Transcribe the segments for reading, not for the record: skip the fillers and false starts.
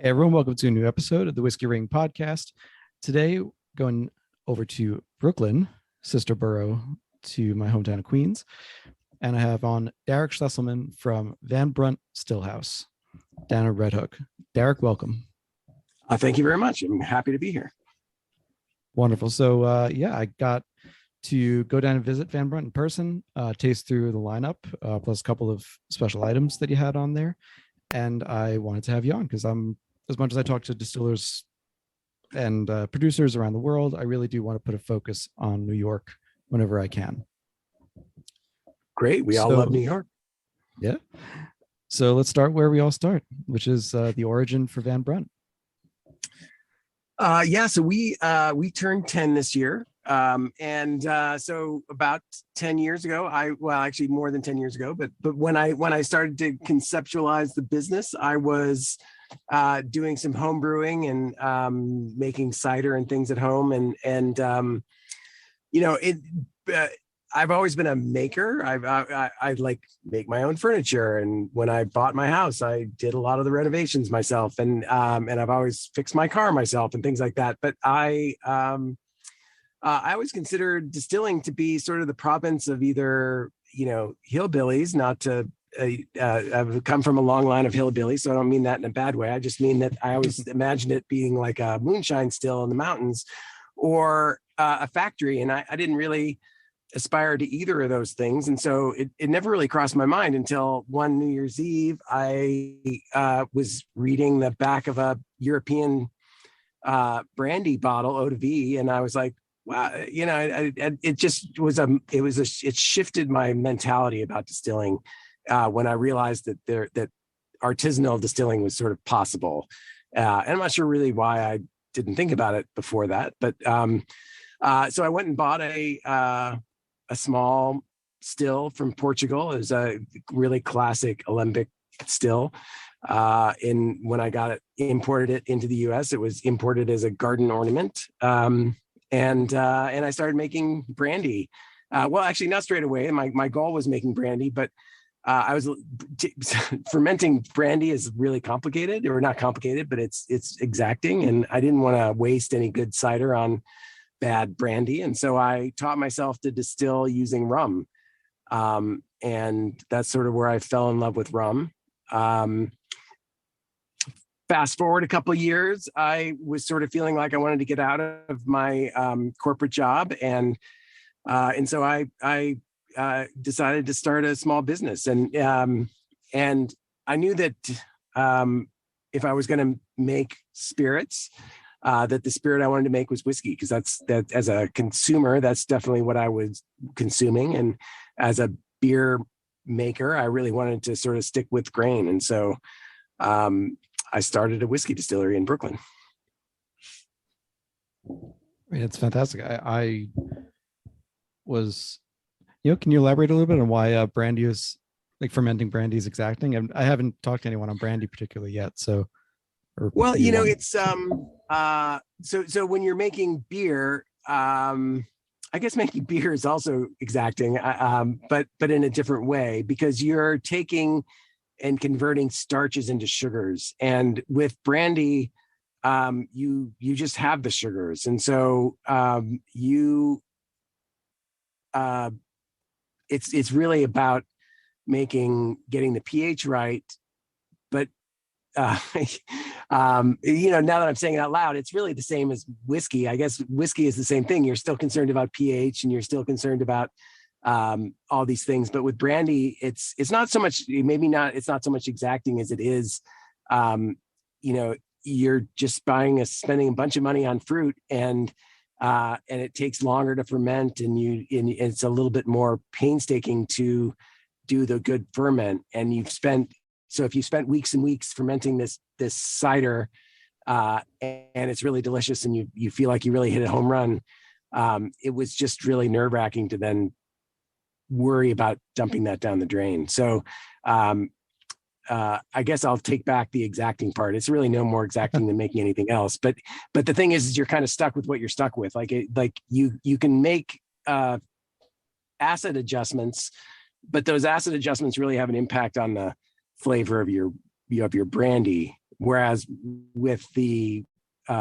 Hey everyone, welcome to a new episode of the Whiskey Ring podcast. Today, going over to Brooklyn, sister borough to my hometown of Queens, and I have on Daric Schlesselman from Brunt Stillhouse down at Red Hook. Daric, welcome. Thank you very much. I'm happy to be here. Wonderful. So I got to go down and visit Van Brunt in person, taste through the lineup, plus a couple of special items that you had on there. And I wanted to have you on because as much as I talk to distillers and producers around the world, I really do want to put a focus on New York whenever I can. Great. We all love New York. Yeah. So let's start where we all start, which is the origin for Van Brunt. So we turned 10 this year. So about 10 years ago, actually more than 10 years ago, but when I started to conceptualize the business, I was doing some home brewing and making cider and things at home. I've always been a maker. I like make my own furniture. And when I bought my house, I did a lot of the renovations myself, and I've always fixed my car myself and things like that. But I always considered distilling to be sort of the province of either, hillbillies, not to, I've come from a long line of hillbillies, so I don't mean that in a bad way. I just mean that I always imagined it being like a moonshine still in the mountains or a factory. And I didn't really aspire to either of those things. And so it never really crossed my mind until one New Year's Eve, I was reading the back of a European brandy bottle, eau de vie, and I was like, wow, it shifted my mentality about distilling when I realized that artisanal distilling was sort of possible. And I'm not sure really why I didn't think about it before that, but so I went and bought a small still from Portugal. It was a really classic alembic still. When I got it, imported it into the US, it was imported as a garden ornament. And I started making brandy. Actually, not straight away. My goal was making brandy, but fermenting brandy is really complicated, or not complicated, but it's exacting. And I didn't want to waste any good cider on bad brandy. And so I taught myself to distill using rum. And that's sort of where I fell in love with rum. Fast forward a couple of years, I was sort of feeling like I wanted to get out of my corporate job, and so I decided to start a small business. And I knew that if I was going to make spirits, that the spirit I wanted to make was whiskey, because that as a consumer, that's definitely what I was consuming, and as a beer maker, I really wanted to sort of stick with grain, and so. I started a whiskey distillery in Brooklyn. It's fantastic. I was, can you elaborate a little bit on why brandy is, like, fermenting brandy is exacting? And I haven't talked to anyone on brandy particularly yet. So, it's so when you're making beer, I guess making beer is also exacting, but in a different way, because you're taking and converting starches into sugars. And with brandy, you just have the sugars. And so it's really about getting the pH right. But now that I'm saying it out loud, it's really the same as whiskey. I guess whiskey is the same thing. You're still concerned about pH, and you're still concerned about all these things. But with brandy, it's not so much, it's not so much exacting as it is, you're just spending a bunch of money on fruit, and it takes longer to ferment, and it's a little bit more painstaking to do the good ferment. And if you spent weeks and weeks fermenting this cider, and it's really delicious, and you feel like you really hit a home run, it was just really nerve-wracking to then worry about dumping that down the drain. So I guess I'll take back the exacting part. It's really no more exacting than making anything else. But the thing is you're kind of stuck with what you're stuck with. Like you can make acid adjustments, but those acid adjustments really have an impact on the flavor of your brandy. Whereas with the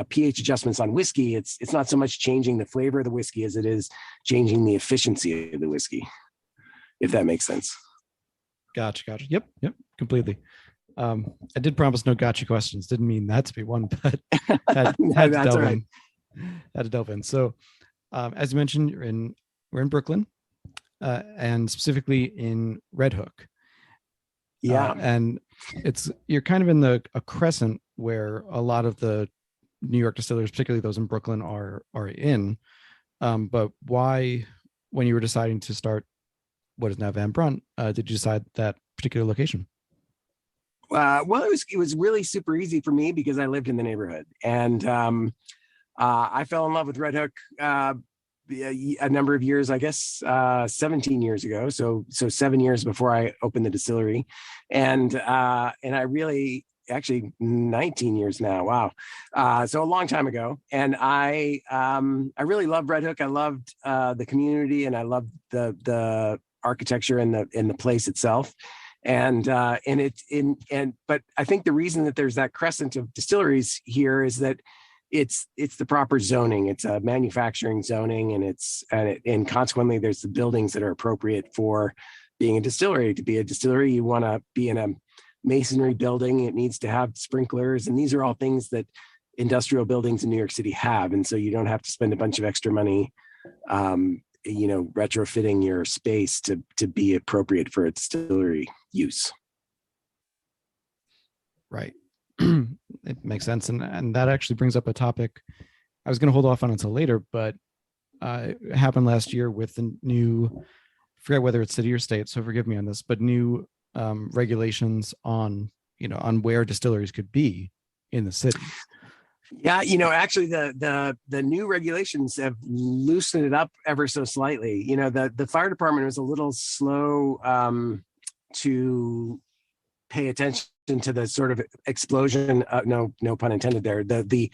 pH adjustments on whiskey, it's not so much changing the flavor of the whiskey as it is changing the efficiency of the whiskey, if that makes sense. Gotcha. Yep, completely. I did promise no gotcha questions. Didn't mean that to be one, but had to delve in. Had to delve in. So, as you mentioned, we're in Brooklyn, and specifically in Red Hook. Yeah, and you're kind of in a crescent where a lot of the New York distillers, particularly those in Brooklyn, are in. But why, when you were deciding to start what is now Van Brunt, did you decide that particular location? Well, it was really super easy for me because I lived in the neighborhood, and I fell in love with Red Hook a number of years, I guess 17 years ago. So 7 years before I opened the distillery, and I really, actually 19 years now. Wow. So a long time ago. And I really loved Red Hook. I loved the community, and I loved the architecture and the place itself. But I think the reason that there's that crescent of distilleries here is that it's the proper zoning. It's a manufacturing zoning, and consequently there's the buildings that are appropriate for being a distillery. To be a distillery, you want to be in a masonry building. It needs to have sprinklers, and these are all things that industrial buildings in New York City have, and so you don't have to spend a bunch of extra money retrofitting your space to be appropriate for a distillery use. Right. It makes sense. And that actually brings up a topic I was going to hold off on until later, but it happened last year with the new, I forget whether it's city or state, so forgive me on this, but new regulations on where distilleries could be in the city. Yeah, actually the new regulations have loosened it up ever so slightly. The fire department was a little slow to pay attention to the sort of explosion, no pun intended there, the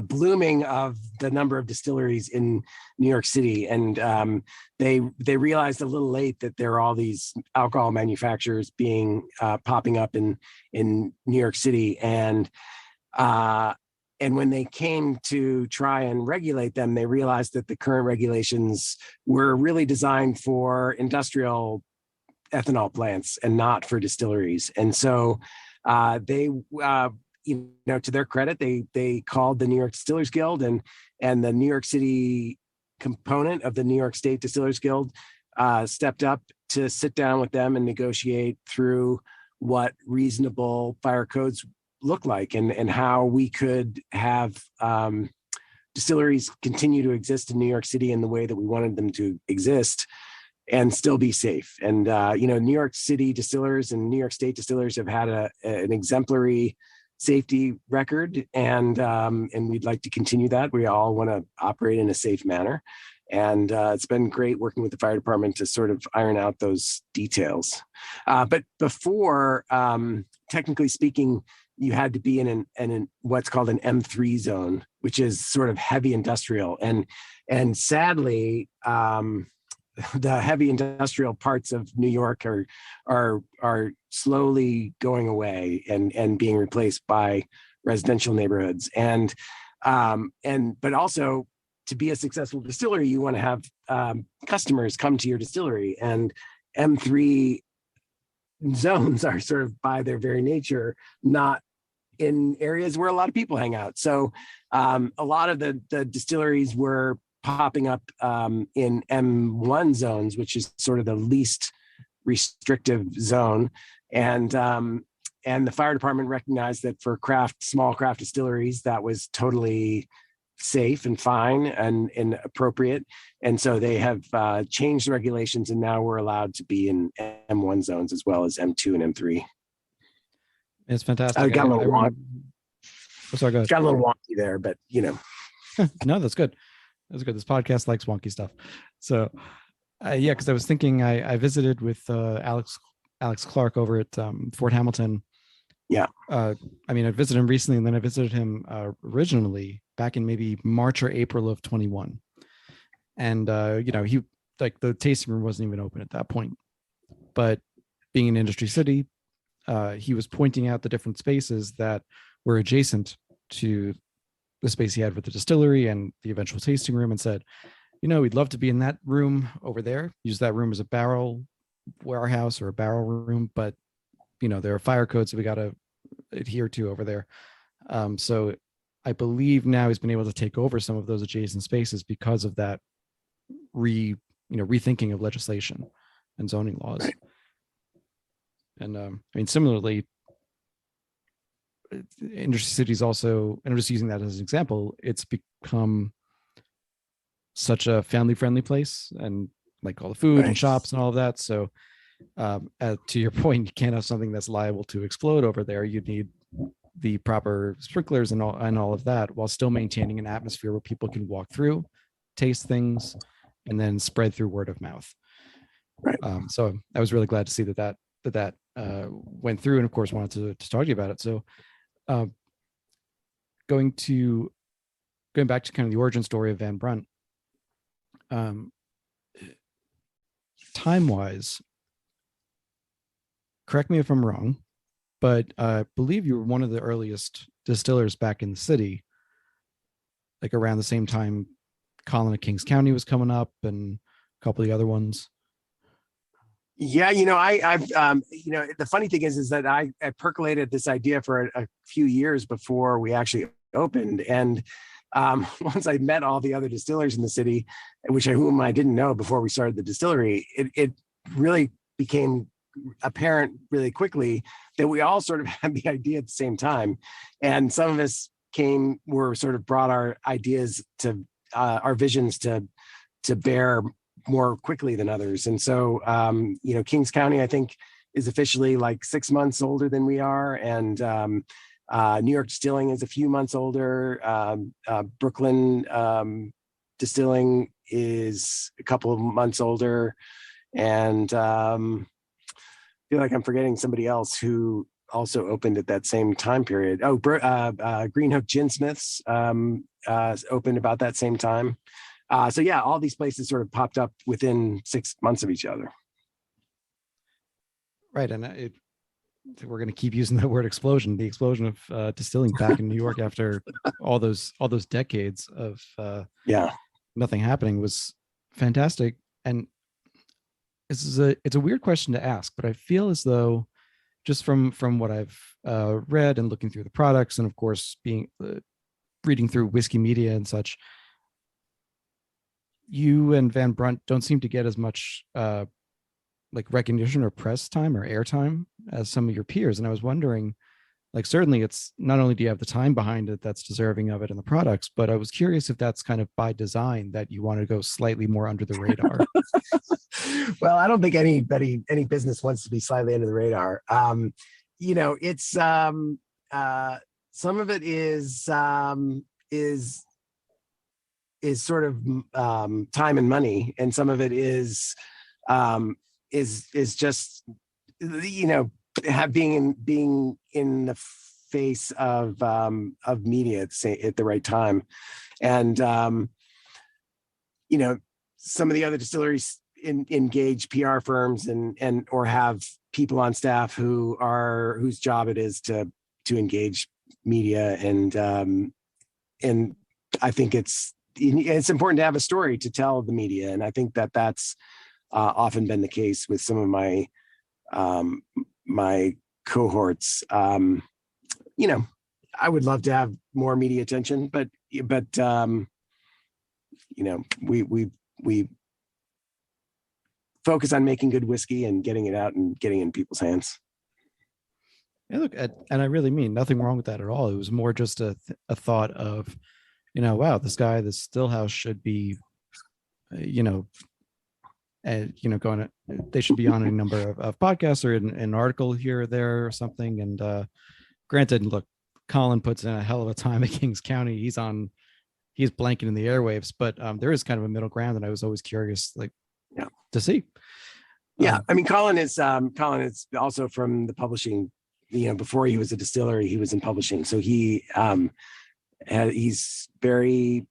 blooming of the number of distilleries in New York City. And they realized a little late that there are all these alcohol manufacturers popping up in New York City. And when they came to try and regulate them, they realized that the current regulations were really designed for industrial ethanol plants and not for distilleries. And so they, to their credit, they called the New York Distillers Guild and the New York City component of the New York State Distillers Guild stepped up to sit down with them and negotiate through what reasonable fire codes look like and how we could have distilleries continue to exist in New York City in the way that we wanted them to exist and still be safe. And New York City distillers and New York State distillers have had an exemplary safety record, and we'd like to continue that. We all want to operate in a safe manner, and it's been great working with the fire department to sort of iron out those details. But before, technically speaking, you had to be in what's called an M3 zone, which is sort of heavy industrial, and sadly, the heavy industrial parts of New York are slowly going away and being replaced by residential neighborhoods. But also, to be a successful distillery, you want to have customers come to your distillery, and M3 zones are sort of by their very nature not in areas where a lot of people hang out. So a lot of the distilleries were popping up in M1 zones, which is sort of the least restrictive zone. And the fire department recognized that for small craft distilleries, that was totally safe and fine and appropriate. And so they have changed the regulations, and now we're allowed to be in M1 zones as well as M2 and M3. It's fantastic. I got a little wonky. Sorry, go ahead. Got a little wonky there, but No, that's good. That's good. This podcast likes wonky stuff. So, because I was thinking, I visited with Alex Clark over at Fort Hamilton. Yeah. I visited him recently, and then I visited him originally back in maybe March or April of 21. And he, like, the tasting room wasn't even open at that point. But being an industry city, he was pointing out the different spaces that were adjacent to the space he had with the distillery and the eventual tasting room, and said, we'd love to be in that room over there, use that room as a barrel warehouse or a barrel room, but there are fire codes that we got to adhere to over there. So I believe now he's been able to take over some of those adjacent spaces because of that rethinking of legislation and zoning laws. Right. And similarly, Industry Cities also, and I'm just using that as an example, it's become such a family-friendly place, and like all the food and shops and all of that. So to your point, you can't have something that's liable to explode over there. You need the proper sprinklers and all of that, while still maintaining an atmosphere where people can walk through, taste things, and then spread through word of mouth. Right. So I was really glad to see that went through, and of course wanted to talk to you about it. So going back to kind of the origin story of Van Brunt, time-wise, correct me if I'm wrong, but I believe you were one of the earliest distillers back in the city, like around the same time Colin of Kings County was coming up and a couple of the other ones. Yeah, I've the funny thing is that I percolated this idea for a few years before we actually opened, and once I met all the other distillers in the city, whom I didn't know before we started the distillery, it really became apparent really quickly that we all sort of had the idea at the same time, and some of us brought our ideas to our visions to bear more quickly than others. And so, Kings County, I think, is officially like 6 months older than we are. And New York Distilling is a few months older. Brooklyn Distilling is a couple of months older. And I feel like I'm forgetting somebody else who also opened at that same time period. Oh, Green Hook Ginsmiths opened about that same time. So yeah, all these places sort of popped up within 6 months of each other. Right, and we're going to keep using that word explosion. The explosion of distilling back in New York after all those decades of nothing happening was fantastic. And it's a weird question to ask, but I feel as though, just from what I've read and looking through the products, and of course reading through whiskey media and such, you and Van Brunt don't seem to get as much like recognition or press time or airtime as some of your peers. And I was wondering, like, certainly it's not only do you have the time behind it that's deserving of it in the products, but I was curious if that's kind of by design, that you want to go slightly more under the radar. Well, I don't think any business wants to be slightly under the radar. It's some of it is sort of time and money, and some of it is just being in the face of media at the right time. And some of the other distilleries engage PR firms and or have people on staff whose job it is to engage media, and I think it's important to have a story to tell the media, and I think that's often been the case with some of my my cohorts. I would love to have more media attention, but we focus on making good whiskey and getting it out and getting it in people's hands. Yeah, look, and I really mean nothing wrong with that at all. It was more just a thought of, wow, this Stillhouse should be, going. They should be on a number of podcasts or an article here or there or something. And granted, look, Colin puts in a hell of a time at Kings County. He's blanking in the airwaves, but there is kind of a middle ground that I was always curious, to see. Yeah, I mean, Colin is also from the publishing. Before he was a distillery, he was in publishing, so he's very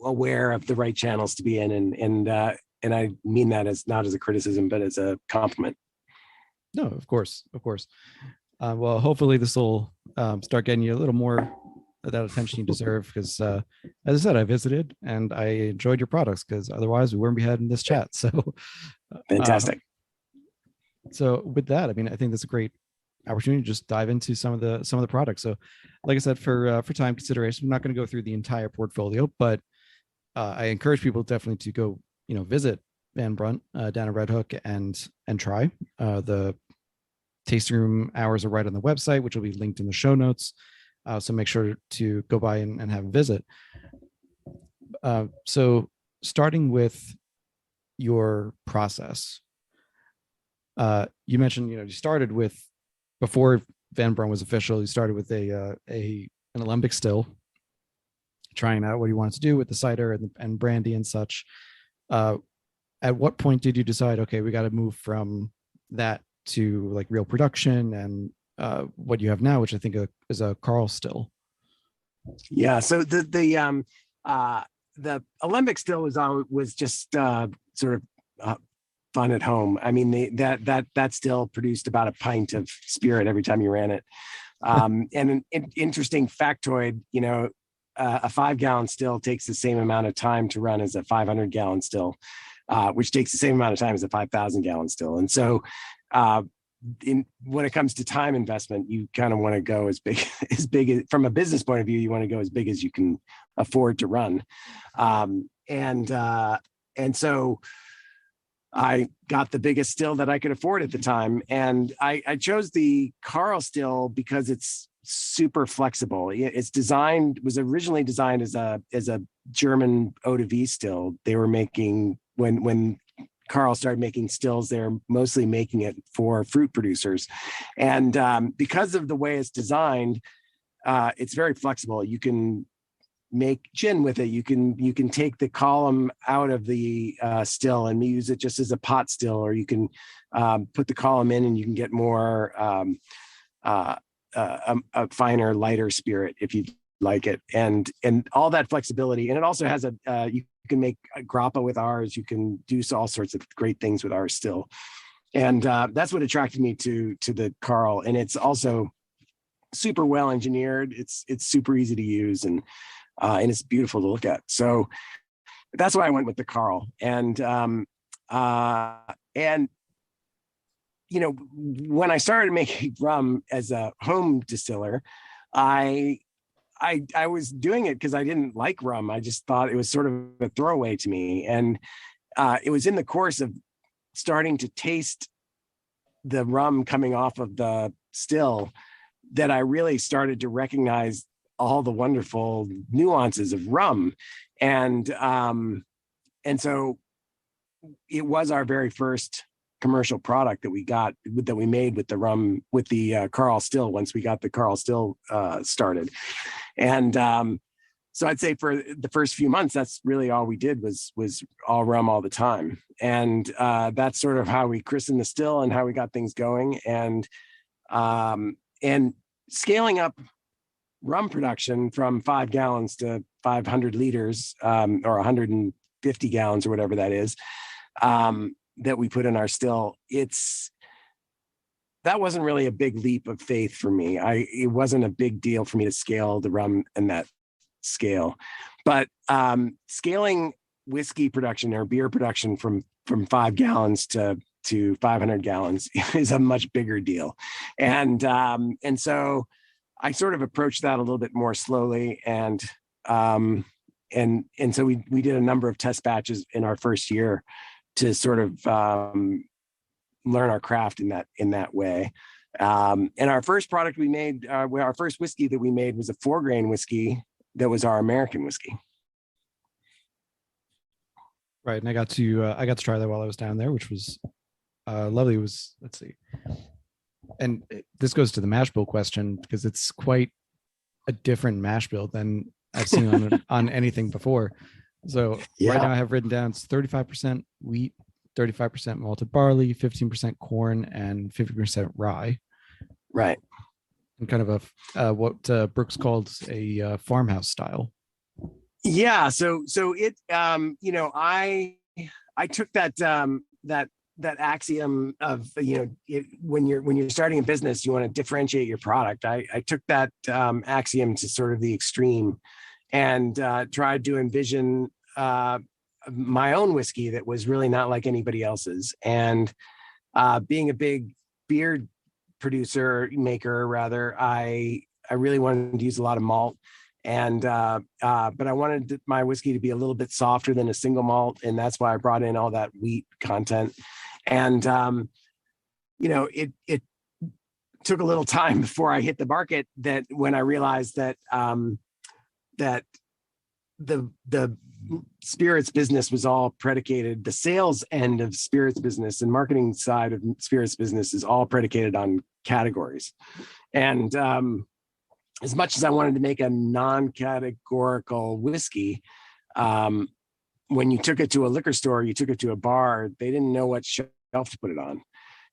aware of the right channels to be in, and I mean that as not as a criticism, but as a compliment. No, of course, of course. Well, hopefully this will start getting you a little more of that attention you deserve. Because, as I said, I visited and I enjoyed your products. Because otherwise, we wouldn't be having this chat. So, uh, Fantastic. so with that, I mean, I think that's a great opportunity to just dive into some of the products. So, like I said, for time consideration, I'm not going to go through the entire portfolio, but I encourage people definitely to go, visit Van Brunt down at Red Hook and try. The tasting room hours are right on the website, which will be linked in the show notes. So make sure to go by and have a visit. So starting with your process, you mentioned you started with, before Van Brunt was official, you started with an alembic still, trying out what you wanted to do with the cider and brandy and such. At what point did you decide, okay, we got to move from that to like real production and what you have now, which I think is a Carl still? Yeah. So the alembic still was just sort of fun at home. I mean, that still produced about a pint of spirit every time you ran it. And an interesting factoid, a 5-gallon still takes the same amount of time to run as a 500-gallon still, which takes the same amount of time as a 5,000-gallon still. And so when it comes to time investment, you kind of want to go as big as from a business point of view, you want to go as big as you can afford to run. And so I got the biggest still that I could afford at the time. And I chose the Carl still because it's super flexible. It's was originally designed as a German eau de vie still. They were making, when Carl started making stills, they're mostly making it for fruit producers. And because of the way it's designed, it's very flexible. You can make gin with it. You can take the column out of the still and use it just as a pot still, or you can put the column in and you can get more a finer, lighter spirit if you like it, and all that flexibility. And it also has you can make a grappa with ours. You can do all sorts of great things with ours still, and that's what attracted me to the Carl. And it's also super well engineered. It's super easy to use, and it's beautiful to look at. So that's why I went with the Carl. And when I started making rum as a home distiller, I was doing it because I didn't like rum. I just thought it was sort of a throwaway to me. And it was in the course of starting to taste the rum coming off of the still that I really started to recognize all the wonderful nuances of rum. And so it was our very first commercial product that we made with the rum, with the Carl still, once we got the Carl still started. And so I'd say for the first few months, that's really all we did was all rum all the time. And that's sort of how we christened the still and how we got things going. And scaling up rum production from 5 gallons to 500 liters, or 150 gallons or whatever that is, that we put in our still, that wasn't really a big leap of faith for me. It wasn't a big deal for me to scale the rum in that scale, but scaling whiskey production or beer production from 5 gallons to 500 gallons is a much bigger deal. And so I sort of approached that a little bit more slowly. And so we did a number of test batches in our first year to sort of learn our craft in that way. And our first product we made, our first whiskey that we made was a 4-grain whiskey that was our American whiskey. Right, and I got to try that while I was down there, which was lovely. It was, let's see, and this goes to the mash bill question, because it's quite a different mash bill than I've seen on anything before. So Yeah. Right now I have written down it's 35% wheat, 35% malted barley, 15% corn, and 50% rye. Right. And kind of what Brooks called a farmhouse style. Yeah. So it, I took that axiom of, when you're starting a business, you want to differentiate your product. I took that axiom to sort of the extreme, and tried to envision my own whiskey that was really not like anybody else's. And being a big beer maker rather, I really wanted to use a lot of malt. And but I wanted my whiskey to be a little bit softer than a single malt, and that's why I brought in all that wheat content. And it took a little time before I hit the market, that when I realized that that the spirits business was all predicated, the sales end of spirits business and marketing side of spirits business is all predicated on categories. And as much as I wanted to make a non-categorical whiskey, when you took it to a liquor store, you took it to a bar, they didn't know what shelf to put it on.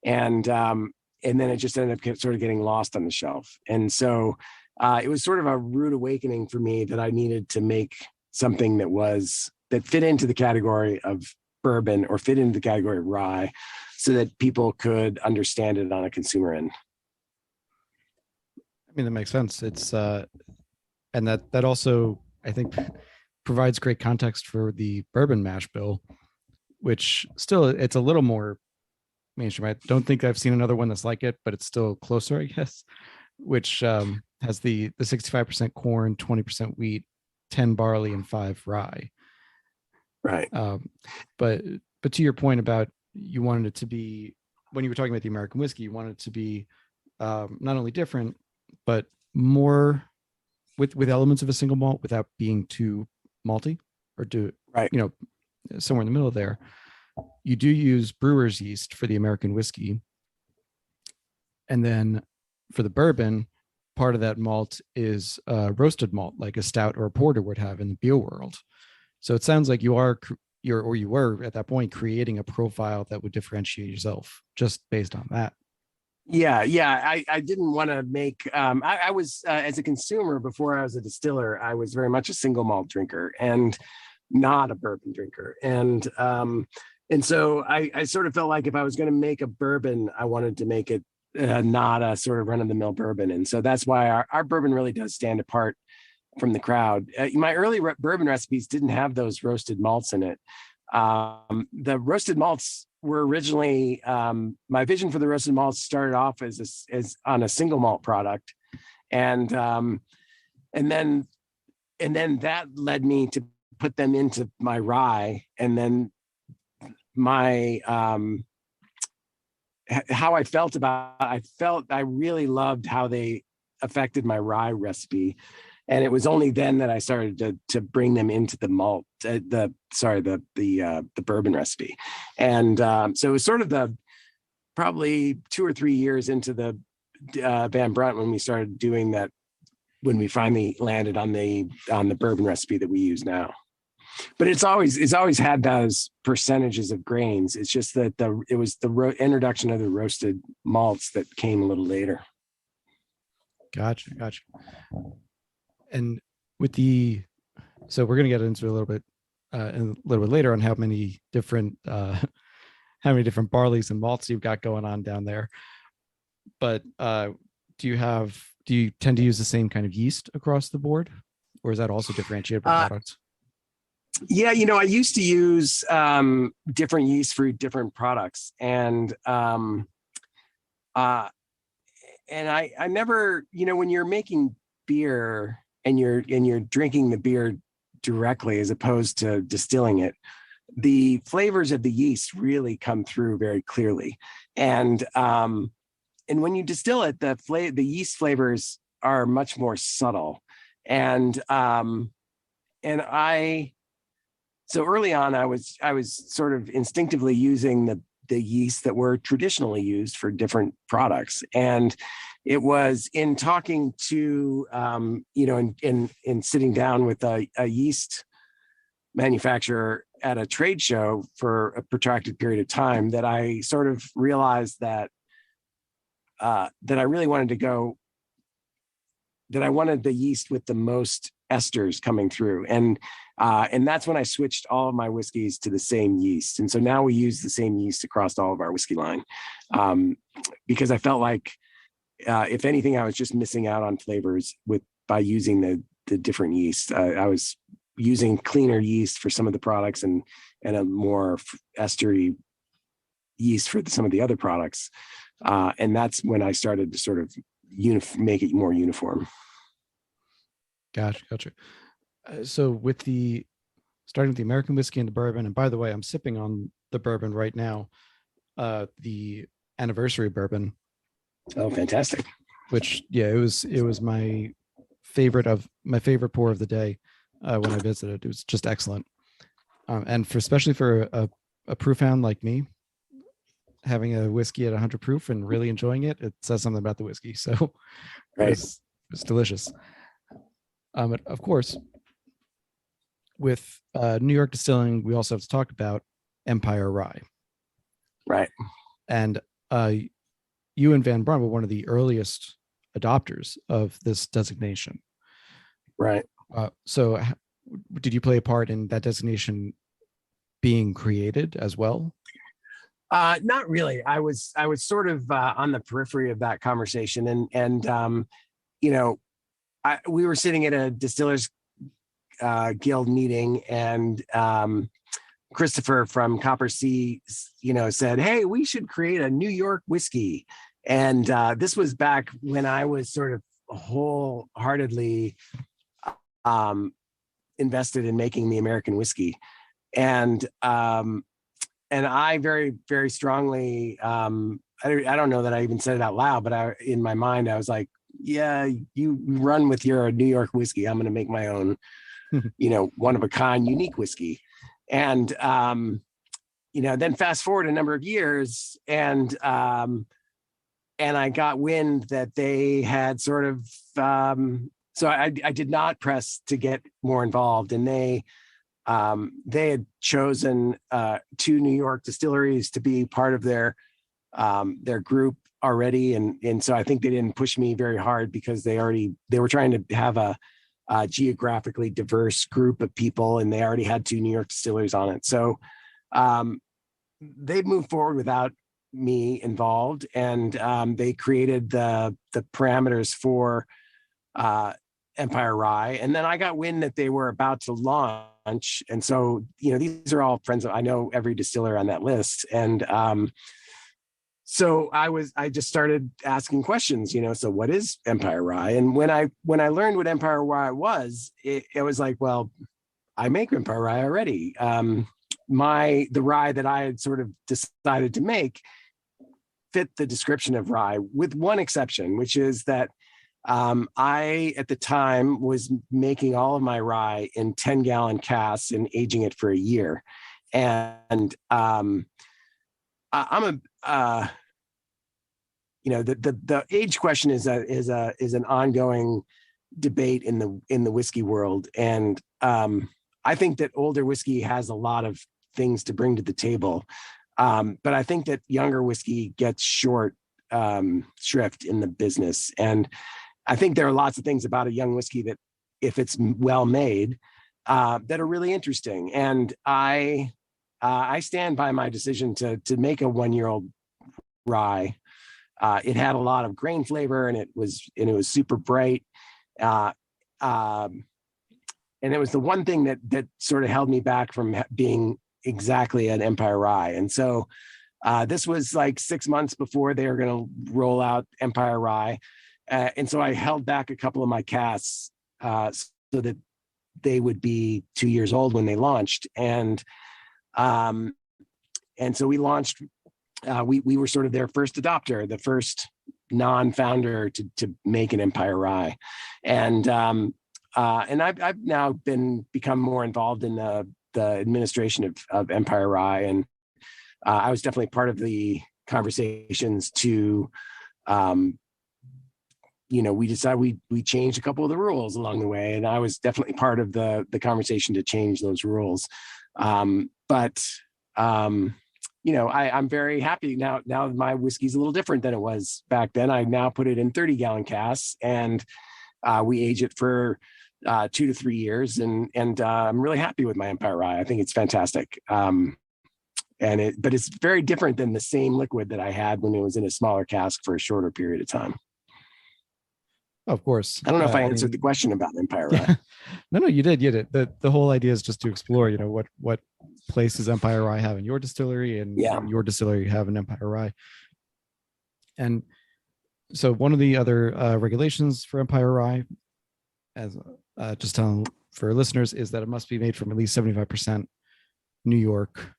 And then it just ended up sort of getting lost on the shelf. And so it was sort of a rude awakening for me that I needed to make something that fit into the category of bourbon or fit into the category of rye, so that people could understand it on a consumer end. I mean, that makes sense. It's and that also, I think, provides great context for the bourbon mash bill, which still, it's a little more mainstream. I don't think I've seen another one that's like it, but it's still closer, I guess, which has the 65% corn, 20% wheat, 10 barley, and 5 rye. Right. But to your point about, you wanted it to be, when you were talking about the American whiskey, you wanted it to be not only different, but more with elements of a single malt without being too malty or right. Somewhere in the middle there. You do use brewer's yeast for the American whiskey. And then for the bourbon, part of that malt is roasted malt, like a stout or a porter would have in the beer world. So it sounds like you were at that point creating a profile that would differentiate yourself just based on that. Yeah. I didn't want to make. I was as a consumer, before I was a distiller, I was very much a single malt drinker and not a bourbon drinker. And so I sort of felt like if I was going to make a bourbon, I wanted to make it not a sort of run-of-the-mill bourbon. And so that's why our bourbon really does stand apart from the crowd. My early bourbon recipes didn't have those roasted malts in it. The roasted malts were originally, my vision for the roasted malts started off as on a single malt product. And then that led me to put them into my rye. And then my, how I felt I really loved how they affected my rye recipe. And it was only then that I started to bring them into the malt, the bourbon recipe. And so it was sort of probably 2 or 3 years into the Van Brunt when we started doing that, when we finally landed on the bourbon recipe that we use now. But it's always had those percentages of grains. It's just that it was the introduction of the roasted malts that came a little later. Gotcha. And so we're going to get into a little bit later on how many different barleys and malts you've got going on down there. But do you tend to use the same kind of yeast across the board, or is that also differentiated by products? Yeah, I used to use different yeast for different products, and I never, when you're making beer and you're drinking the beer directly as opposed to distilling it, the flavors of the yeast really come through very clearly. And when you distill it, the yeast flavors are much more subtle. So early on, I was sort of instinctively using the yeast that were traditionally used for different products. And it was in talking to, in sitting down with a yeast manufacturer at a trade show for a protracted period of time that I sort of realized that I really wanted that I wanted the yeast with the most esters coming through. And And that's when I switched all of my whiskeys to the same yeast. And so now we use the same yeast across all of our whiskey line, because I felt like, if anything, I was just missing out on flavors by using the different yeast. I was using cleaner yeast for some of the products and a more estery yeast for some of the other products. And that's when I started to sort of make it more uniform. Gotcha. So starting with the American whiskey and the bourbon, and by the way, I'm sipping on the bourbon right now, the Anniversary Bourbon. Oh, fantastic! Which, yeah, it was my favorite pour of the day when I visited. It was just excellent, and especially for a proof hound like me, having a whiskey at 100 proof and really enjoying it, it says something about the whiskey. So right. It's delicious. Of course, with New York distilling, we also have to talk about Empire Rye. Right. And you and Van Brunt were one of the earliest adopters of this designation. Right. So did you play a part in that designation being created as well? Not really. I was sort of on the periphery of that conversation, and we were sitting at a distillers guild meeting, and Christopher from Copper Sea, said, "Hey, we should create a New York whiskey." And this was back when I was sort of wholeheartedly invested in making the American whiskey, and I very, very strongly, I don't know that I even said it out loud, but in my mind, I was like, yeah, you run with your New York whiskey. I'm going to make my own, one of a kind, unique whiskey. And, then fast forward a number of years, and I got wind that they had sort of, so I did not press to get more involved, and they had chosen 2 New York distilleries to be part of their group already, and so I think they didn't push me very hard because they were trying to have a geographically diverse group of people, and they already had 2 New York distilleries on it. So they moved forward without me involved, and they created the parameters for Empire Rye. And then I got wind that they were about to launch. And so, these are all friends. I know every distiller on that list. And so I just started asking questions, so what is Empire Rye? And when I learned what Empire Rye was, it was like, well, I make Empire Rye already. The rye that I had sort of decided to make fit the description of rye, with one exception, which is that I, at the time, was making all of my rye in 10-gallon casks and aging it for a year. And the age question is an ongoing debate in the whiskey world. And I think that older whiskey has a lot of things to bring to the table. But I think that younger whiskey gets short shrift in the business. And I think there are lots of things about a young whiskey that, if it's well made, that are really interesting. And I stand by my decision to make a 1-year-old rye. It had a lot of grain flavor, and it was super bright. And it was the one thing that sort of held me back from being exactly an Empire Rye. And so this was like 6 months before they were going to roll out Empire Rye. And so I held back a couple of my casks so that they would be 2 years old when they launched. And so we launched, we were sort of their first adopter, the first non-founder to make an Empire Rye. And I've now become more involved in the administration of Empire Rye. And I was definitely part of the conversations to, we decided we changed a couple of the rules along the way, and I was definitely part of the conversation to change those rules. But I'm very happy now. Now my whiskey's a little different than it was back then. I now put it in 30-gallon casks, and we age it for 2 to 3 years, and I'm really happy with my Empire Rye. I think it's fantastic. But it's very different than the same liquid that I had when it was in a smaller cask for a shorter period of time. Of course. I don't know if I answered the question about Empire Rye. Yeah. No, you did. You did. The whole idea is just to explore, what place does Empire Rye have in your distillery, and in your distillery have an Empire Rye. And so one of the other regulations for Empire Rye, as just telling for listeners, is that it must be made from at least 75% New York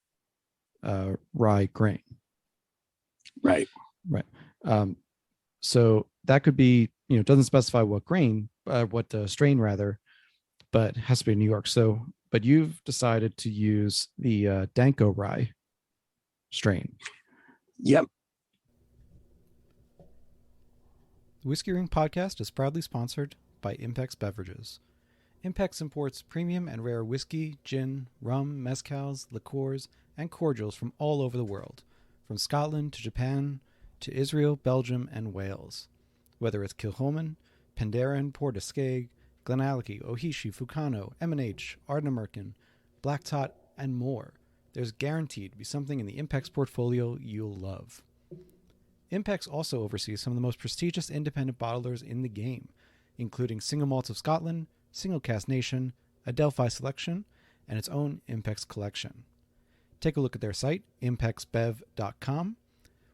rye grain. Right. So that could be, it doesn't specify what grain, what strain rather, but it has to be in New York. So, but you've decided to use the Danko rye strain. Yep. The Whiskey Ring podcast is proudly sponsored by Impex Beverages. Impex imports premium and rare whiskey, gin, rum, mezcals, liqueurs, and cordials from all over the world, from Scotland to Japan to Israel, Belgium, and Wales. Whether it's Kilchoman, Penderyn, Port Escaig, Glenallachie, Ohishi, Fukano, M&H, Ardnamurchan, Black Tot, and more, there's guaranteed to be something in the Impex portfolio you'll love. Impex also oversees some of the most prestigious independent bottlers in the game, including Single Malts of Scotland, Single Cask Nation, Adelphi Selection, and its own Impex collection. Take a look at their site, impexbev.com,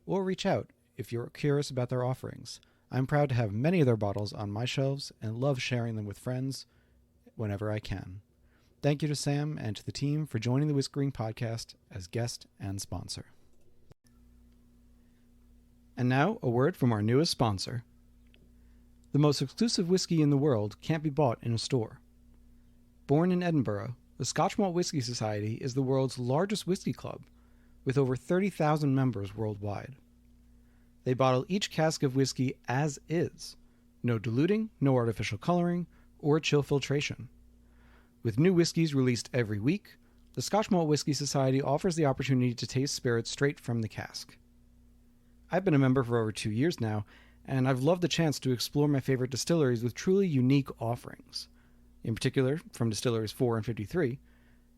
or reach out if you're curious about their offerings. I'm proud to have many of their bottles on my shelves and love sharing them with friends whenever I can. Thank you to Sam and to the team for joining the Whiskey Ring podcast as guest and sponsor. And now, a word from our newest sponsor. The most exclusive whiskey in the world can't be bought in a store. Born in Edinburgh, the Scotch Malt Whisky Society is the world's largest whiskey club, with over 30,000 members worldwide. They bottle each cask of whiskey as is. No diluting, no artificial coloring, or chill filtration. With new whiskeys released every week, the Scotch Malt Whisky Society offers the opportunity to taste spirits straight from the cask. I've been a member for over 2 years now, and I've loved the chance to explore my favorite distilleries with truly unique offerings, in particular from distilleries 4 and 53,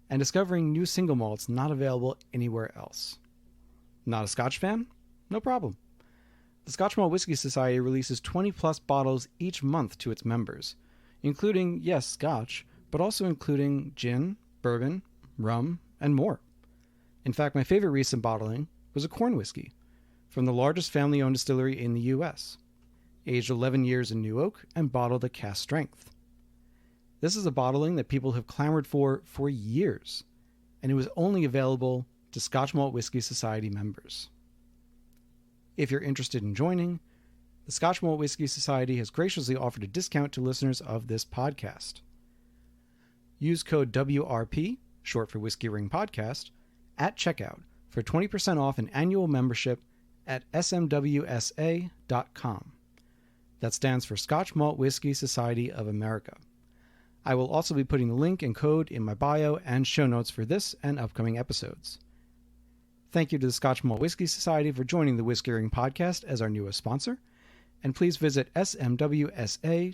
and discovering new single malts not available anywhere else. Not a Scotch fan? No problem. The Scotch Malt Whisky Society releases 20-plus bottles each month to its members, including, yes, Scotch, but also including gin, bourbon, rum, and more. In fact, my favorite recent bottling was a corn whiskey from the largest family-owned distillery in the U.S., aged 11 years in New Oak and bottled at cask strength. This is a bottling that people have clamored for years, and it was only available to Scotch Malt Whisky Society members. If you're interested in joining, the Scotch Malt Whisky Society has graciously offered a discount to listeners of this podcast. Use code WRP, short for Whiskey Ring Podcast, at checkout for 20% off an annual membership at smwsa.com. That stands for Scotch Malt Whisky Society of America. I will also be putting the link and code in my bio and show notes for this and upcoming episodes. Thank you to the Scotch Malt Whisky Society for joining the Whiskey Ring Podcast as our newest sponsor, and please visit smwsa.com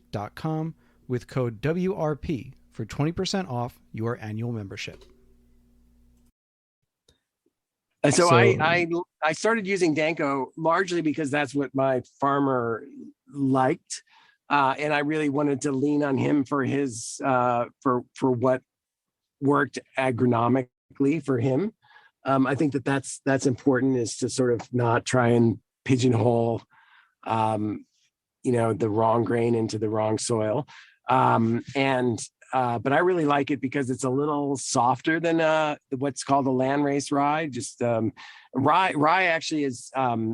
with code WRP for 20% off your annual membership. So I started using Danko largely because that's what my farmer liked, and I really wanted to lean on him for his for what worked agronomically for him. I think that's important, is to sort of not try and pigeonhole, the wrong grain into the wrong soil. But I really like it because it's a little softer than what's called a landrace rye. Just rye actually is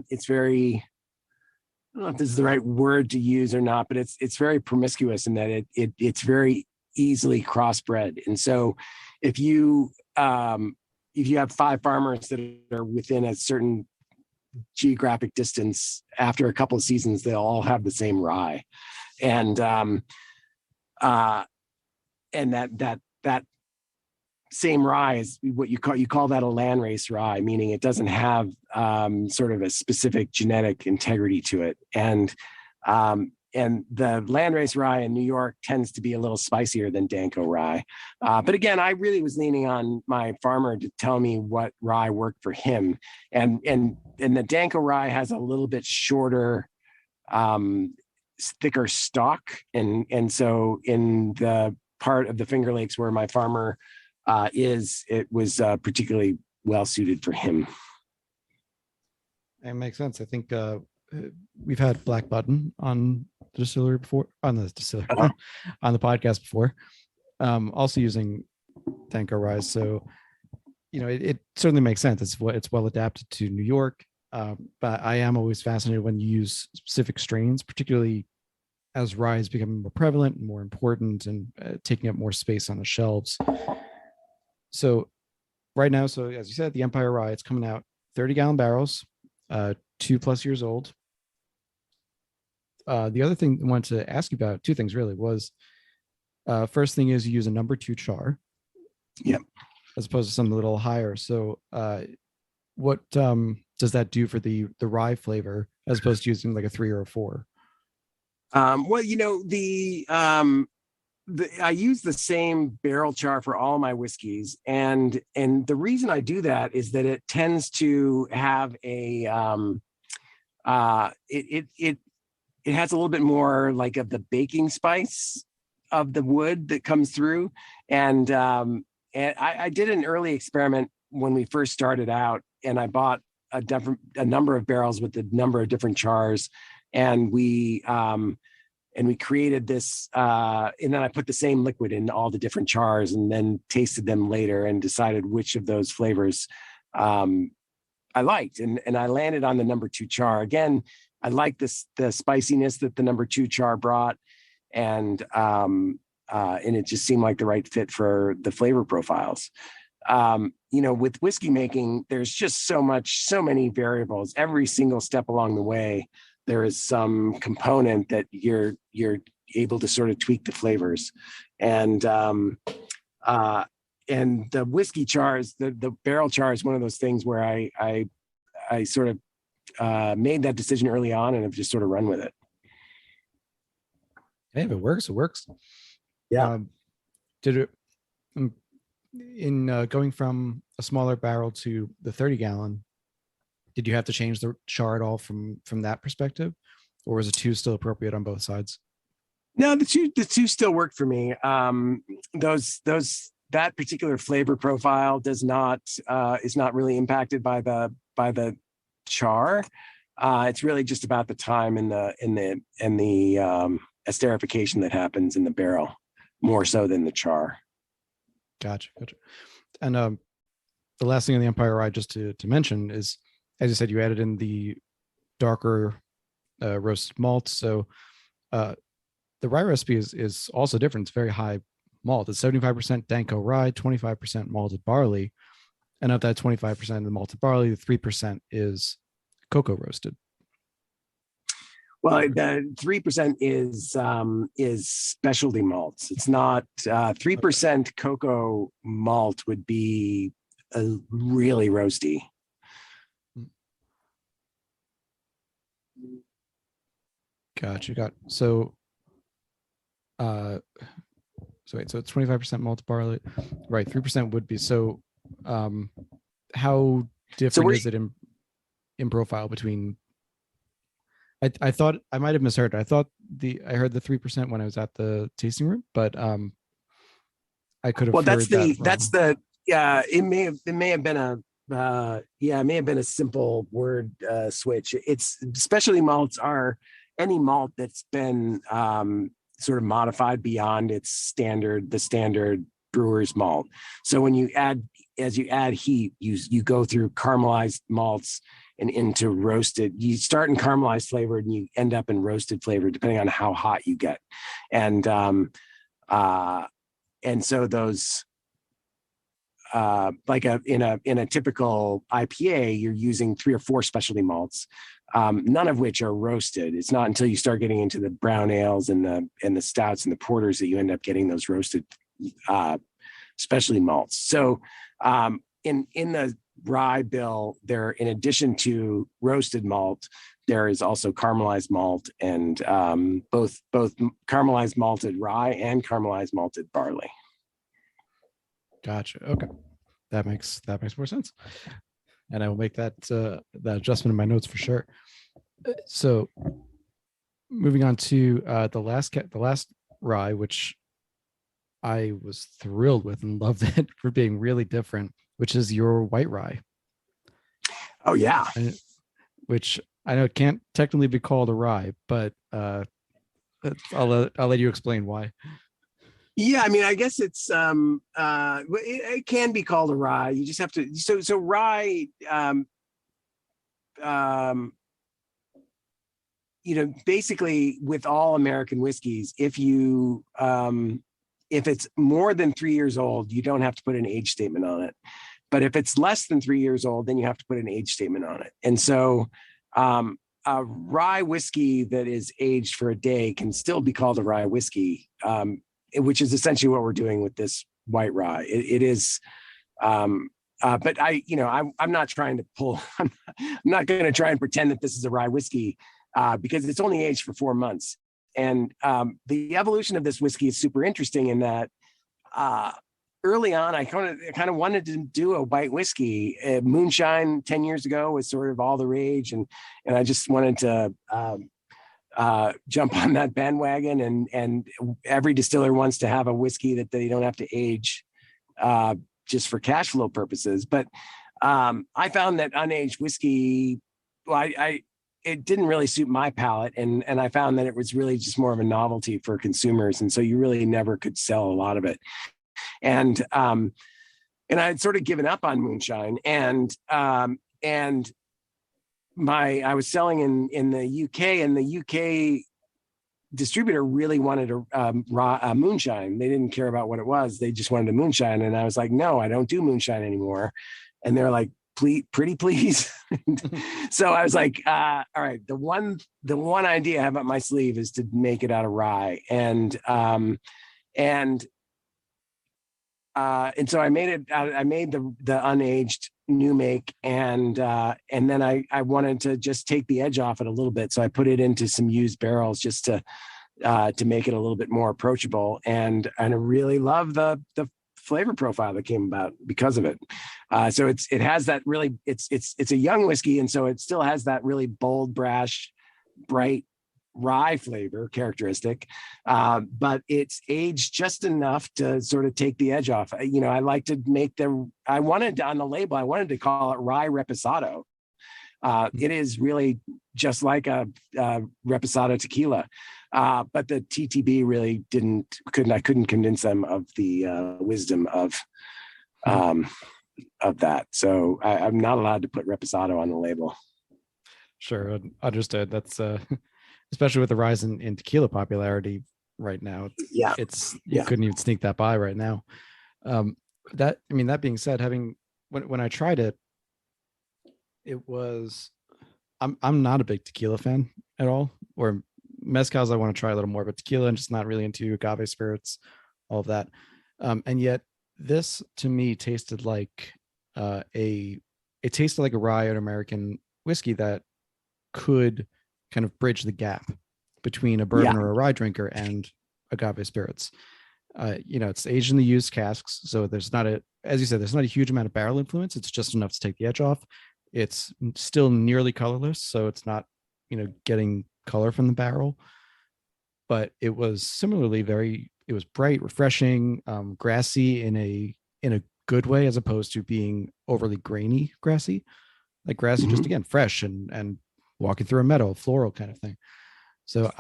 it's very, I don't know if this is the right word to use or not, but it's very promiscuous in that it's very easily crossbred. And so if you have 5 farmers that are within a certain geographic distance, after a couple of seasons, they'll all have the same rye. And that same rye is what you call that a landrace rye, meaning it doesn't have sort of a specific genetic integrity to it. And the landrace rye in New York tends to be a little spicier than Danko rye. But again, I really was leaning on my farmer to tell me what rye worked for him. And the Danko rye has a little bit shorter, thicker stalk. And so in the part of the Finger Lakes where my farmer it was particularly well suited for him. It makes sense. I think we've had Black Button on the distillery before, on the podcast before, also using Danko rye. So, it certainly makes sense. It's well adapted to New York. But I am always fascinated when you use specific strains, particularly as rye is becoming more prevalent and more important and taking up more space on the shelves. So right now, as you said, the Empire Rye, it's coming out 30-gallon barrels, 2+ years old. The other thing I wanted to ask you about, two things really, was first thing is you use a number 2 char. Yep. As opposed to something a little higher. So what does that do for the rye flavor as opposed to using like a 3 or a 4? Well, I use the same barrel char for all my whiskeys, and the reason I do that is that it tends to have a it has a little bit more like of the baking spice of the wood that comes through, and I did an early experiment when we first started out, and I bought a number of barrels with a number of different chars, and we created this, and then I put the same liquid in all the different chars and then tasted them later and decided which of those flavors I liked. And I landed on the number 2 char. Again, I like the spiciness that the number 2 char brought. And it just seemed like the right fit for the flavor profiles. With whiskey making, there's just so many variables. Every single step along the way, there is some component that you're able to sort of tweak the flavors. And the whiskey chars, the barrel char is one of those things where I sort of made that decision early on and have just sort of run with it. Hey, if it works, it works. Yeah. Did it in going from a smaller barrel to the 30-gallon? Did you have to change the char at all from that perspective, or was a 2 still appropriate on both sides? No, the two still work for me. That particular flavor profile is not really impacted by the char. It's really just about the time and the esterification that happens in the barrel, more so than the char. Gotcha. And the last thing on the Empire Rye, just to mention, is, as you said, you added in the darker roasted malt. So the rye recipe is also different. It's very high malt. It's 75% Danko rye, 25% malted barley. And of that 25% of the malted barley, the 3% is cocoa roasted. Well, the 3% is specialty malts. It's not 3% cocoa malt would be really roasty. Gotcha. So it's 25% malted barley, right? 3% would be. So how different is it in profile between? I thought I might have misheard. I heard the 3% when I was at the tasting room, but I could have. Well, it may have been a simple word switch. It's specialty malts are any malt that's been sort of modified beyond the standard brewer's malt. So as you add heat, you go through caramelized malts and into roasted. You start in caramelized flavored and you end up in roasted flavor, depending on how hot you get. And so those in a typical IPA, you're using 3 or 4 specialty malts, none of which are roasted. It's not until you start getting into the brown ales and the stouts and the porters that you end up getting those roasted specialty malts. So in the rye bill, there, in addition to roasted malt, there is also caramelized malt and both caramelized malted rye and caramelized malted barley. Gotcha. Okay, that makes more sense, and I will make that adjustment in my notes for sure. So, moving on to the last rye, which I was thrilled with and loved it for being really different, which is your white rye. Oh yeah. Which I know can't technically be called a rye, but I'll let you explain why. Yeah, I mean, I guess it's it can be called a rye. You just have to so rye um basically with all American whiskeys, if it's more than 3 years old, you don't have to put an age statement on it. But if it's less than 3 years old, then you have to put an age statement on it. And so a rye whiskey that is aged for a day can still be called a rye whiskey, which is essentially what we're doing with this white rye. It is, but I'm not trying to pull, I'm not going to try and pretend that this is a rye whiskey because it's only aged for 4 months. And the evolution of this whiskey is super interesting in that early on, I kind of wanted to do a white whiskey. Moonshine 10 years ago was sort of all the rage, and I just wanted to jump on that bandwagon. And every distiller wants to have a whiskey that they don't have to age just for cash flow purposes. But I found that unaged whiskey, well, it didn't really suit my palate, and I found that it was really just more of a novelty for consumers, and so you really never could sell a lot of it. And I had sort of given up on moonshine, and I was selling in the UK, and the UK distributor really wanted a moonshine. They didn't care about what it was; they just wanted a moonshine. And I was like, no, I don't do moonshine anymore. And they're like, please. So I was like, all right, the one idea I have up my sleeve is to make it out of rye. And so I made it. I made the unaged new make, and then I wanted to just take the edge off it a little bit. So I put it into some used barrels just to make it a little bit more approachable. And I really love the flavor profile that came about because of it. So it has that really, it's a young whiskey, and so it still has that really bold, brash, bright rye flavor characteristic, but it's aged just enough to sort of take the edge off. I like to I wanted on the label, I wanted to call it rye reposado. It is really just like a reposado tequila, but the TTB really I couldn't convince them of the wisdom of that. So I'm not allowed to put reposado on the label. Sure, understood. That's especially with the rise in tequila popularity right now. Yeah, you couldn't even sneak that by right now. That being said, when I tried it, I'm not a big tequila fan at all, or mezcals I want to try a little more, but tequila I'm just not really into. Agave spirits, all of that. And yet this to me tasted like it tasted like a rye and American whiskey that could kind of bridge the gap between a bourbon or a rye drinker and agave spirits. It's aged in the used casks, so there's not as you said, there's not a huge amount of barrel influence. It's just enough to take the edge off. It's still nearly colorless, so it's not, getting color from the barrel. But it was similarly it was bright, refreshing, grassy in a good way, as opposed to being overly grainy grassy. Like grassy, just again fresh and walking through a meadow, floral kind of thing. So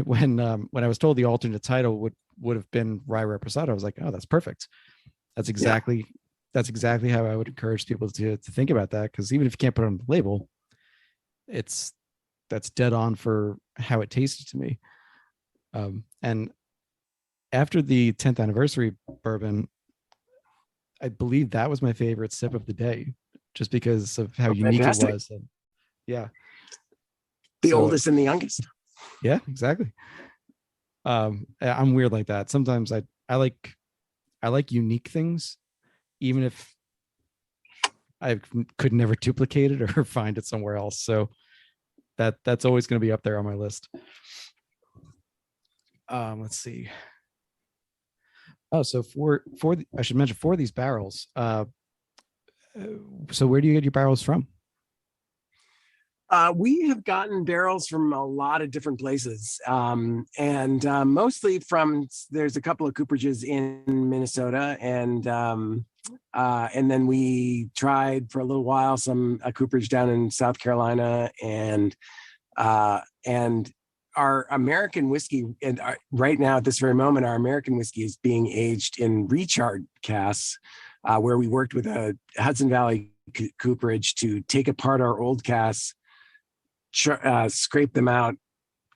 when I was told the alternate title would have been Rye Reposado, I was like, oh, that's perfect. That's exactly how I would encourage people to think about that, because even if you can't put it on the label, that's dead on for how it tasted to me. And after the 10th anniversary bourbon, I believe that was my favorite sip of the day, just because of how unique it was. And yeah, the oldest and the youngest. Yeah, exactly. I'm weird like that. Sometimes I like unique things, even if I could never duplicate it or find it somewhere else. So that's always going to be up there on my list. Let's see. Oh, so I should mention for these barrels. So where do you get your barrels from? We have gotten barrels from a lot of different places, and mostly from, there's a couple of cooperages in Minnesota, and then we tried for a little while a cooperage down in South Carolina, and our American whiskey, and right now at this very moment, our American whiskey is being aged in recharred casks, where we worked with a Hudson Valley cooperage to take apart our old casks, scrape them out,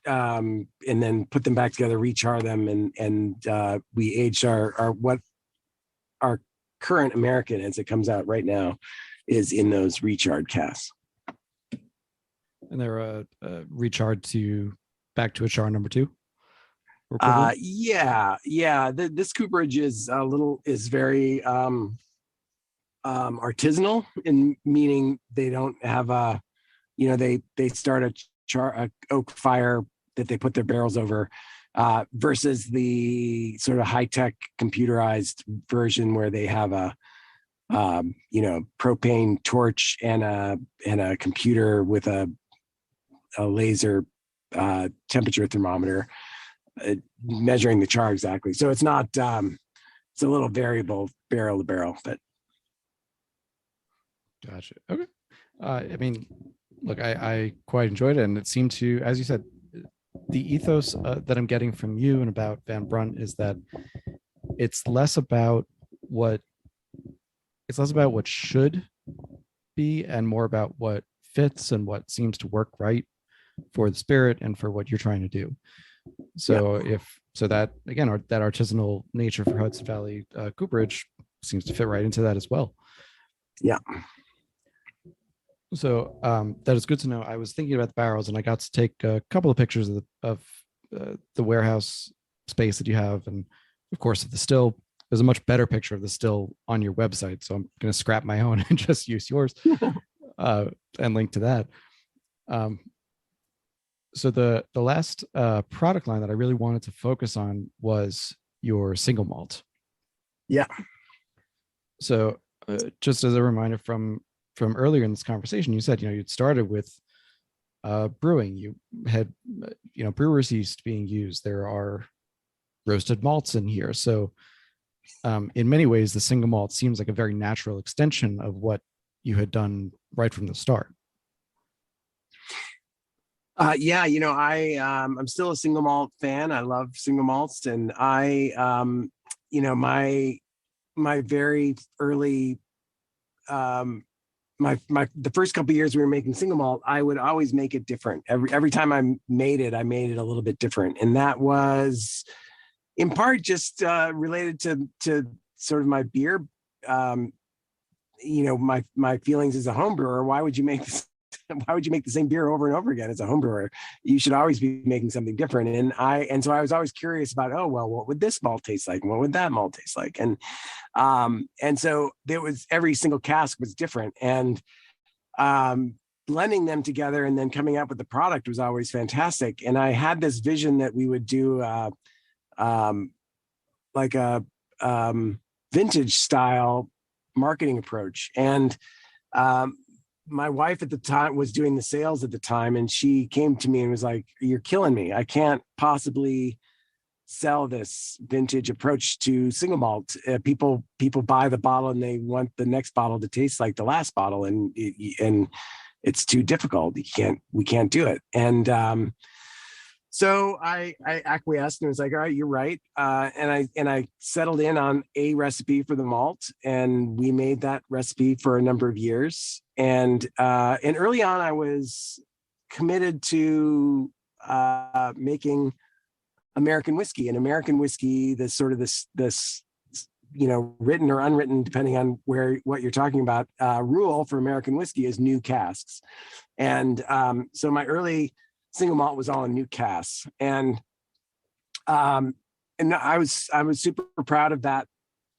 and then put them back together, rechar them, and we aged our current American as it comes out right now is in those recharred casks. And they're recharred back to a char number 2. Yeah. This cooperage is very artisanal, in meaning they don't have a, they start a oak fire that they put their barrels over, versus the sort of high-tech computerized version where they have a propane torch and a computer with a laser temperature thermometer measuring the char exactly. So it's not it's a little variable barrel to barrel, but gotcha. Okay. I mean, look, I quite enjoyed it, and it seemed to, as you said, the ethos that I'm getting from you and about Van Brunt is that it's less about what should be and more about what fits and what seems to work right for the spirit and for what you're trying to do. So that again, that artisanal nature for Hudson Valley cooperage seems to fit right into that as well. Yeah. So that is good to know. I was thinking about the barrels, and I got to take a couple of pictures of the warehouse space that you have, and of course of the still. There's a much better picture of the still on your website, so I'm going to scrap my own and just use yours and link to that. So the last product line that I really wanted to focus on was your single malt. Yeah. So just as a reminder from earlier in this conversation, you said, you'd started with brewing. You had, brewer's yeast being used. There are roasted malts in here. So in many ways, the single malt seems like a very natural extension of what you had done right from the start. Yeah, I'm still a single malt fan. I love single malts, and I, my very early, the first couple of years we were making single malt, I would always make it different. Every time I made it a little bit different, and that was in part just related to sort of my beer. My feelings as a home brewer. Why would you make this? Why would you make the same beer over and over again as a home brewer? You should always be making something different. And so I was always curious about, what would this malt taste like? What would that malt taste like? And so there was, every single cask was different, and blending them together and then coming up with the product was always fantastic. And I had this vision that we would do like a vintage style marketing approach. And my wife at the time was doing the sales at the time, and she came to me and was like, "You're killing me. I can't possibly sell this vintage approach to single malt. People buy the bottle and they want the next bottle to taste like the last bottle, and it's too difficult. We can't do it." And so I acquiesced and was like, "All right, you're right." And I settled in on a recipe for the malt, and we made that recipe for a number of years. And early on, I was committed to making American whiskey. And American whiskey, this sort of this written or unwritten, depending on what you're talking about, rule for American whiskey is new casks. And so my early single malt was all in new casks, and I was super proud of that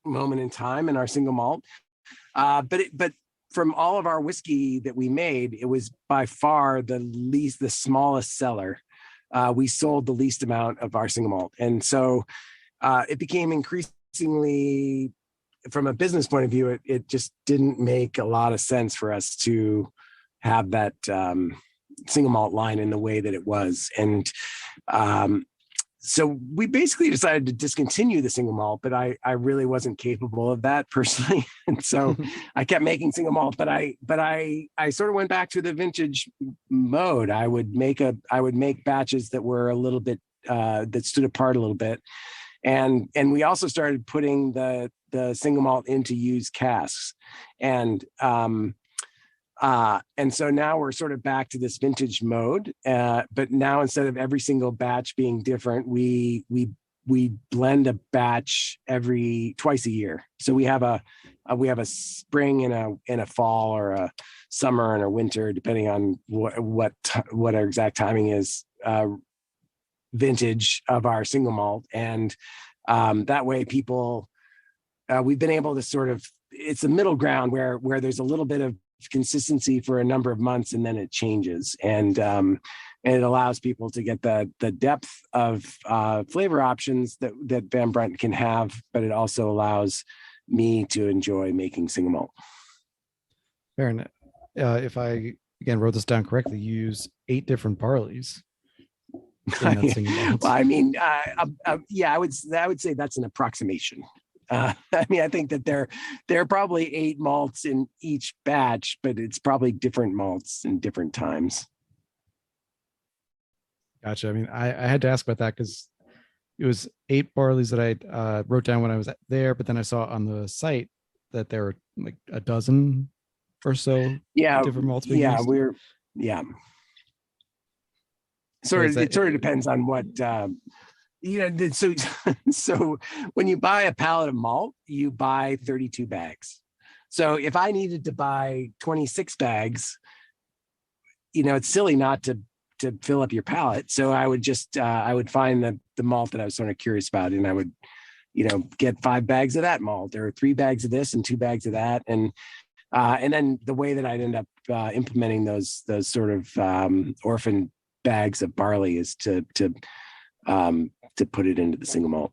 moment in time in our single malt. But from all of our whiskey that we made, it was by far the smallest seller. We sold the least amount of our single malt. And so it became increasingly, from a business point of view, it just didn't make a lot of sense for us to have that single malt line in the way that it was. And so we basically decided to discontinue the single malt, but I really wasn't capable of that personally. And so I kept making single malt, but I sort of went back to the vintage mode. I would make batches that were a little bit, that stood apart a little bit. And we also started putting the single malt into used casks. And so now we're sort of back to this vintage mode, but now instead of every single batch being different, we blend a batch twice a year. So we have a spring and a fall, or a summer and a winter, depending on what our exact timing is, vintage of our single malt. And that way people, we've been able to sort of, it's a middle ground where there's a little bit of consistency for a number of months, and then it changes, and it allows people to get the depth of flavor options that Van Brunt can have, but it also allows me to enjoy making single malt. Fair enough. If I again wrote this down correctly, you use 8 different barleys in that single malt. Well, I mean, yeah, I would say that's an approximation. I mean, I think that there are probably 8 malts in each batch, but it's probably different malts in different times. Gotcha. I mean, I had to ask about that because it was 8 barleys that I wrote down when I was there, but then I saw on the site that there were like a dozen or so different malts being used. It sort of depends on what so when you buy a pallet of malt, you buy 32 bags. So if I needed to buy 26 bags, it's silly not to fill up your pallet. So I would just I would find the malt that I was sort of curious about, and I would get 5 bags of that malt, or 3 bags of this and 2 bags of that. And then the way that I'd end up implementing those sort of orphan bags of barley is to put it into the single malt.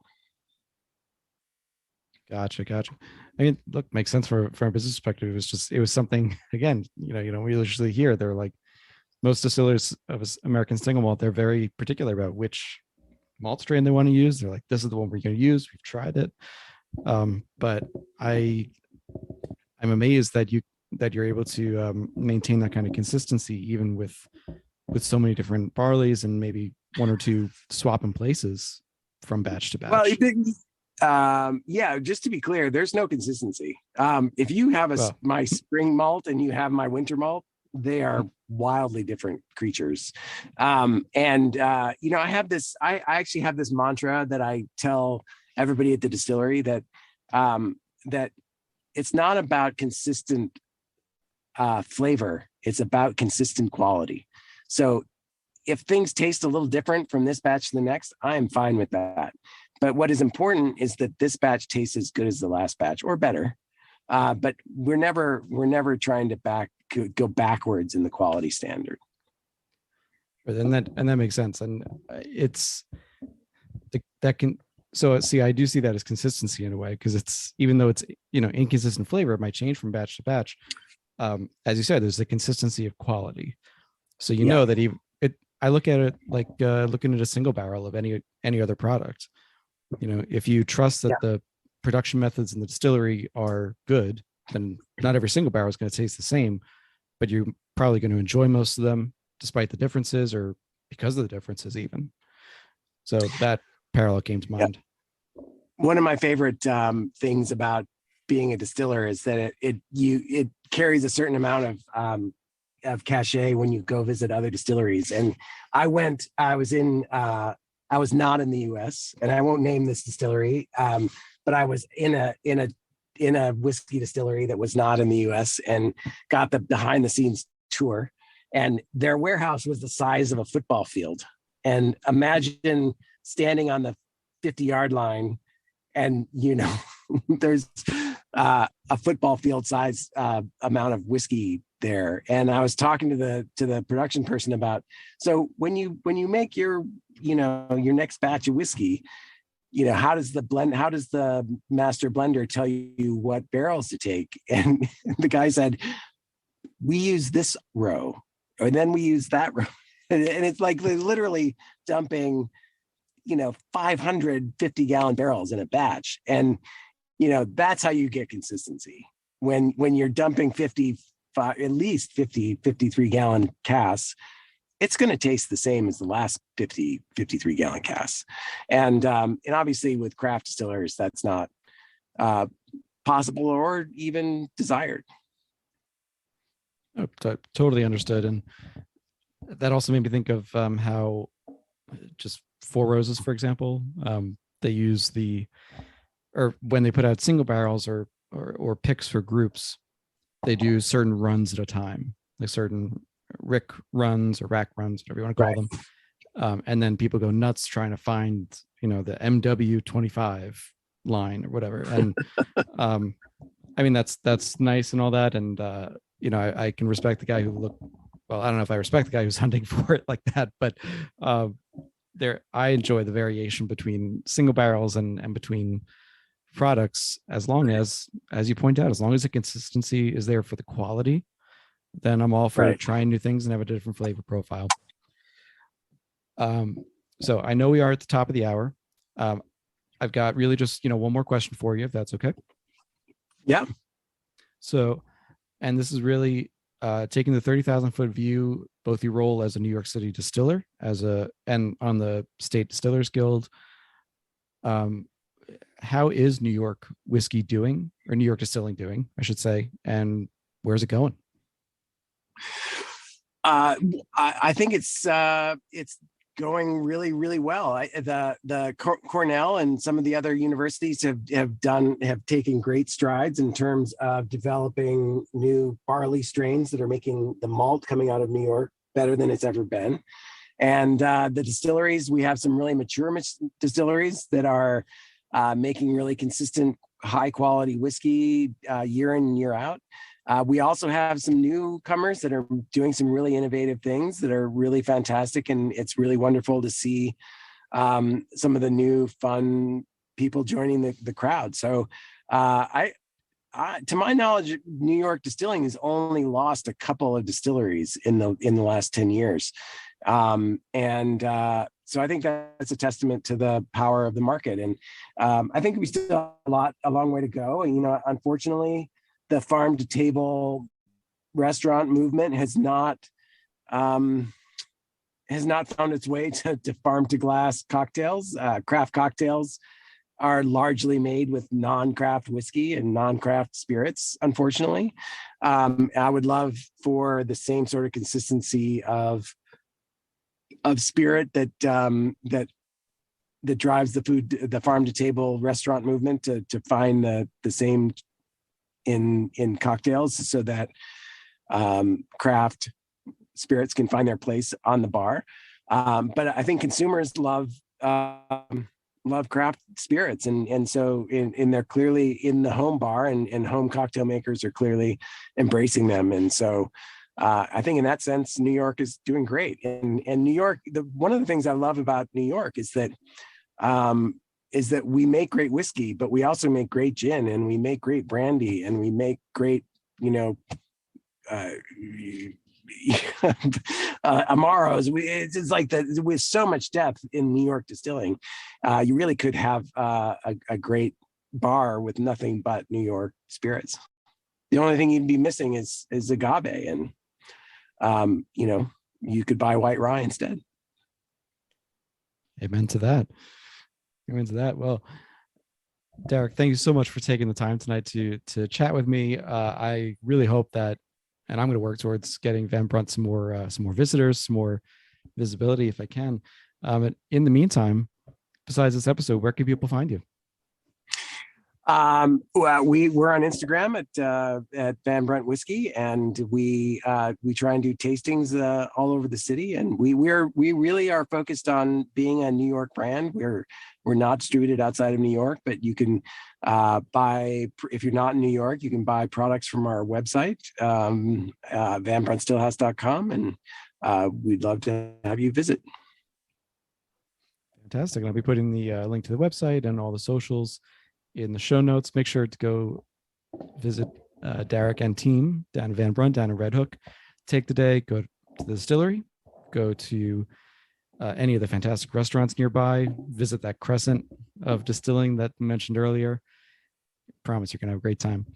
Gotcha. I mean, look, makes sense from a business perspective. It was something, again, we usually hear they're like, most distillers of American single malt, they're very particular about which malt strain they want to use. They're like, this is the one we're going to use. We've tried it. But I'm amazed that you're able to maintain that kind of consistency, even with so many different barleys, and maybe 1 or 2 swap in places from batch to batch. Well, yeah, just to be clear, there's no consistency. If you have my spring malt and you have my winter malt, they are wildly different creatures. I actually have this mantra that I tell everybody at the distillery, that it's not about consistent flavor, it's about consistent quality. So if things taste a little different from this batch to the next, I'm fine with that. But what is important is that this batch tastes as good as the last batch, or better. But we're never trying to go backwards in the quality standard. And that makes sense. And I do see that as consistency in a way, because it's, even though it's inconsistent flavor, it might change from batch to batch. As you said, there's the consistency of quality. So know that I look at it like looking at a single barrel of any other product. If you trust that the production methods in the distillery are good, then not every single barrel is going to taste the same, but you're probably going to enjoy most of them despite the differences, or because of the differences even. So that parallel came to mind. One of my favorite things about being a distiller is that it carries a certain amount of cachet when you go visit other distilleries. And I was not in the US, and I won't name this distillery, but I was in a whiskey distillery that was not in the US, and got the behind the scenes tour. And their warehouse was the size of a football field. And imagine standing on the 50-yard line, and there's a football field size amount of whiskey there. And I was talking to the production person about, so when you make your next batch of whiskey, how does the master blender tell you what barrels to take? And the guy said, we use this row, and then we use that row. And it's like literally dumping, 550-gallon barrels in a batch. And, that's how you get consistency. When you're dumping 53-gallon casks, it's going to taste the same as the last 53-gallon casks. And obviously with craft distillers, that's not possible or even desired. Oh, totally understood. And that also made me think of how just Four Roses, for example, they use or when they put out single barrels or picks for groups, they do certain runs at a time, like certain Rick runs or rack runs, whatever you want to call them. And then people go nuts trying to find, the MW25 line or whatever. And I mean, that's nice and all that. And, I can respect the guy who well, I don't know if I respect the guy who's hunting for it like that, but I enjoy the variation between single barrels and between products, as long as you point out, as long as the consistency is there for the quality, then I'm all for trying new things and have a different flavor profile. So I know we are at the top of the hour. I've got really just, one more question for you, if that's okay. Yeah. So, and this is really taking the 30,000-foot view, both your role as a New York City distiller, and on the State Distillers Guild. How is New York whiskey doing, or New York distilling doing, I should say, and where's it going? I think it's going really, really well. The Cornell and some of the other universities have taken great strides in terms of developing new barley strains that are making the malt coming out of New York better than it's ever been. And the distilleries, we have some really mature distilleries that are making really consistent, high quality whiskey year in and year out. We also have some newcomers that are doing some really innovative things that are really fantastic. And it's really wonderful to see some of the new fun people joining the crowd. So to my knowledge, New York distilling has only lost a couple of distilleries in the last 10 years. So I think that's a testament to the power of the market. And I think we still have a long way to go. And, unfortunately, the farm to table restaurant movement has not found its way to farm to glass cocktails. Craft cocktails are largely made with non-craft whiskey and non-craft spirits, unfortunately. I would love for the same sort of consistency of spirit that drives the farm to table restaurant movement to find the same in cocktails, so that craft spirits can find their place on the bar. But I think consumers love craft spirits, and so they're clearly in the home bar, and home cocktail makers are clearly embracing them. And so I think in that sense, New York is doing great. And New York, one of the things I love about New York is that we make great whiskey, but we also make great gin, and we make great brandy, and we make great, Amaros. It's like that, with so much depth in New York distilling, you really could have a great bar with nothing but New York spirits. The only thing you'd be missing is agave, and you could buy White Rye instead. Amen to that. Well, Daric, thank you so much for taking the time tonight to chat with me. I really hope that, and I'm going to work towards getting Van Brunt some more visitors, some more visibility if I can. In the meantime, besides this episode, where can people find you? Well, we're on Instagram at Van Brunt Whiskey, and we try and do tastings all over the city. And we really are focused on being a New York brand. We're not distributed outside of New York, but you can buy, if you're not in New York, you can buy products from our website, vanbruntstillhouse.com, and we'd love to have you visit. Fantastic. And I'll be putting the link to the website and all the socials in the show notes. Make sure to go visit Daric and team down in Van Brunt, down in Red Hook. Take the day, go to the distillery, go to any of the fantastic restaurants nearby, visit that crescent of distilling that I mentioned earlier. Promise you're going to have a great time.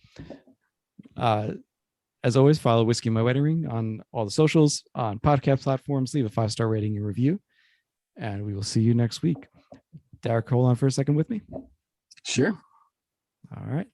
As always, follow Whiskey in My Wedding Ring on all the socials, on podcast platforms. Leave a 5-star rating and review, and we will see you next week. Daric, hold on for a second with me. Sure. All right.